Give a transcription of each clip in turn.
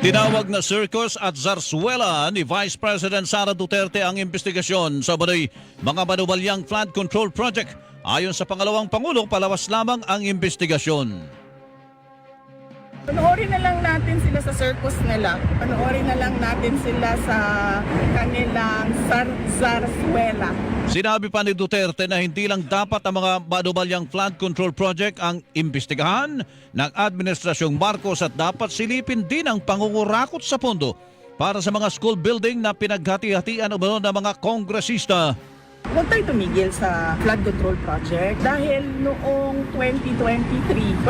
Tinawag na circus at zarzuela ni Vice President Sara Duterte ang investigasyon sa mga manubalyang flood control project. Ayon sa pangalawang Pangulo, palawas lamang ang investigasyon. Panoorin na lang natin sila sa circus nila. Panoorin na lang natin sila sa kanilang zarzuela. Sinabi pa ni Duterte na hindi lang dapat ang mga manubalyang flood control project ang imbestigahan ng Administrasyong Marcos at dapat silipin din ang pangungurakot sa pondo para sa mga school building na pinaghati-hatian ng mga kongresista. Huwag tayo tumigil sa flood control project dahil noong 2024,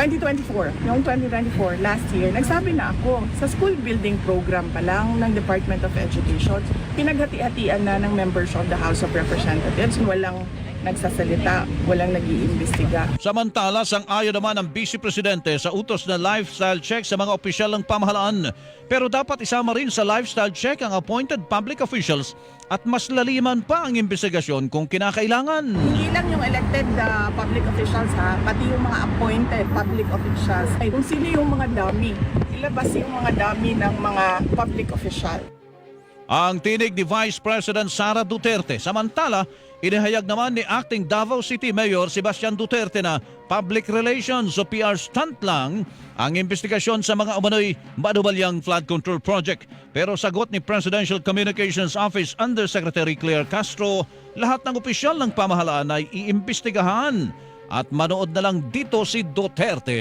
last year, nagsabi na ako sa school building program pa lang ng Department of Education, pinaghati-hatian na ng members of the House of Representatives, walang nagsasalita, walang nag-iimbestiga. Samantala, sang-ayon naman ang Vice Presidente sa utos na lifestyle check sa mga opisyal ng pamahalaan. Pero dapat isama rin sa lifestyle check ang appointed public officials at mas laliman pa ang investigasyon kung kinakailangan. Hindi lang yung elected public officials pati yung mga appointed public officials. Ay, kung sino yung mga dummy, ilabas yung mga dummy ng mga public official. Ang tinig ni Vice President Sara Duterte. Samantala, inihayag naman ni Acting Davao City Mayor Sebastian Duterte na public relations o PR stunt lang ang investigasyon sa mga umano'y manubalyang flood control project. Pero sagot ni Presidential Communications Office Undersecretary Claire Castro, lahat ng opisyal ng pamahalaan ay iimbestigahan at manood na lang dito si Duterte.